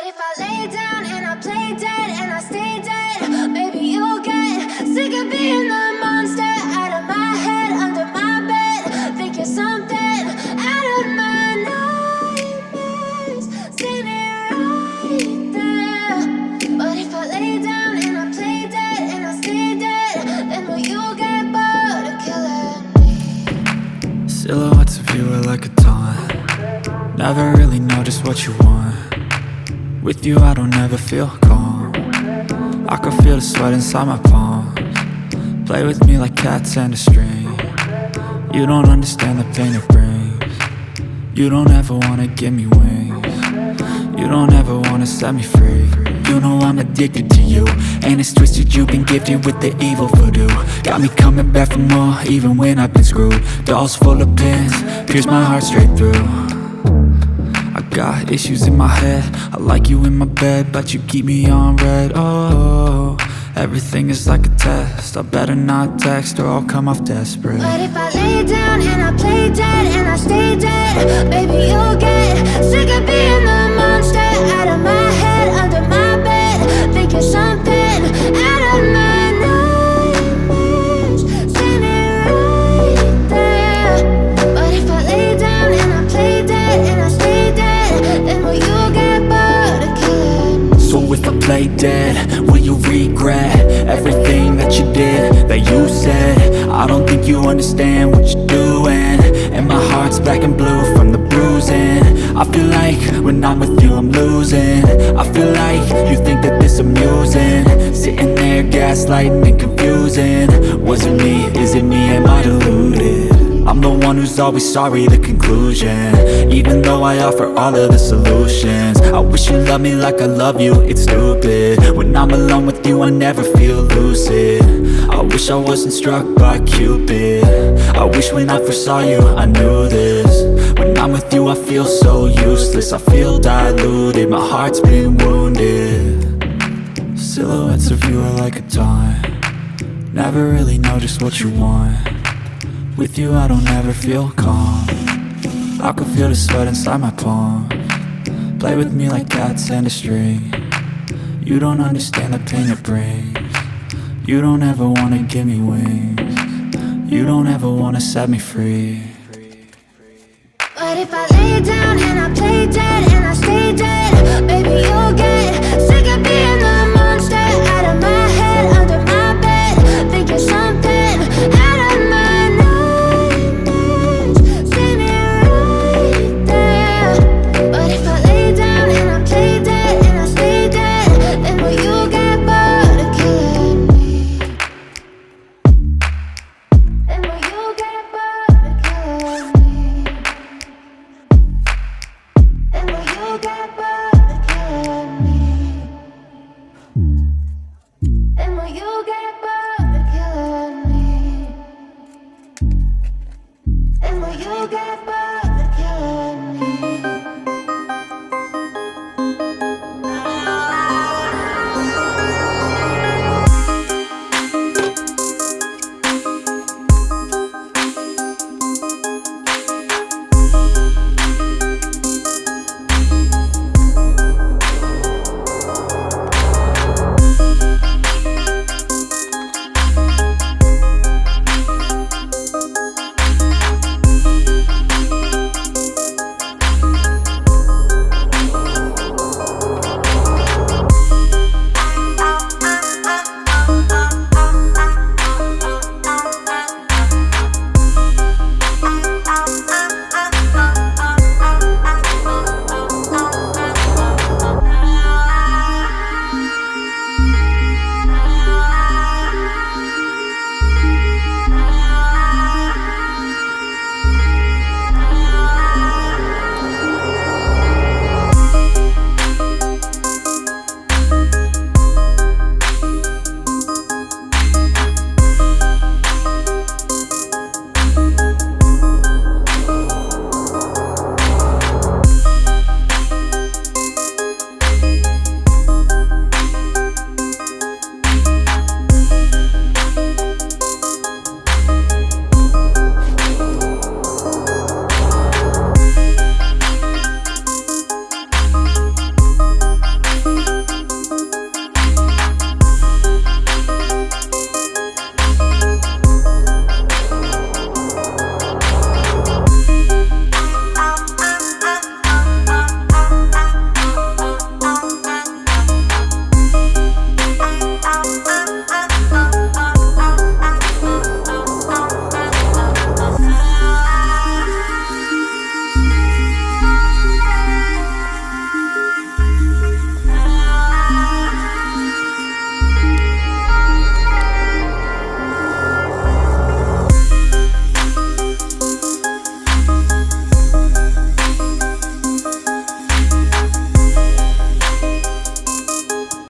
if I lay down and I play dead and I stay dead, maybe you'll get sick of being the monster out of my head, under my bed. Think you're something out of my nightmares, standing right there. But if I lay down and I play dead and I stay dead, then will you get bored of killing me? Silhouettes of you are like a taunt. Never really know just what you want. With you I don't ever feel calm. I can feel the sweat inside my palms. Play with me like cats and a string. You don't understand the pain it brings. You don't ever wanna give me wings. You don't ever wanna set me free. You know I'm addicted to you, and it's twisted, you've been gifted with the evil voodoo. Got me coming back for more, even when I've been screwed. Dolls full of pins, pierce my heart straight through. I got issues in my head, I like you in my bed, but you keep me on red. Oh, everything is like a test, I better not text or I'll come off desperate. But if I lay down and I play dead and I stay dead, baby you'll get sick of being the monster out of my head, under my bed. Think you're something out of my nightmares, standing right there. But if I lay down and I play dead and I stay dead, then will you get bored of killing me? So if I play dead, will you regret everything that you did, that you said? I don't think you understand what you're doing, and my heart's black and blue from the bruising. I feel like when I'm with you I'm losing. I feel like you think that this amusing, sitting there gaslighting and confusing. Was it me? Is it me? Am I deluded? I'm the one who's always sorry, the conclusion, even though I offer all of the solutions. I wish you loved me like I love you, it's stupid. When I'm alone with you I never feel lucid. I wish I wasn't struck by Cupid. I wish when I first saw you I knew this. When I'm with you I feel so useless, I feel diluted, my heart's been wounded. Silhouettes of you are like a taunt. Never really know just what you want. With you I don't ever feel calm. I can feel the sweat inside my palms. Play with me like cats and a string. You don't understand the pain it brings. You don't ever wanna give me wings. You don't ever wanna set me free. But if I lay down and I play dead and I stay dead, baby you'll get sick of being the monster out of my head, under my bed. Think you're something out of my nightmares, standing right there. But if I lay down and I play dead and I stay dead, then will you get bored of killing me? Then will you get bored of killing me? And will you get bored of killing me? And will you get bored of killing me? And will you get bored of killing me?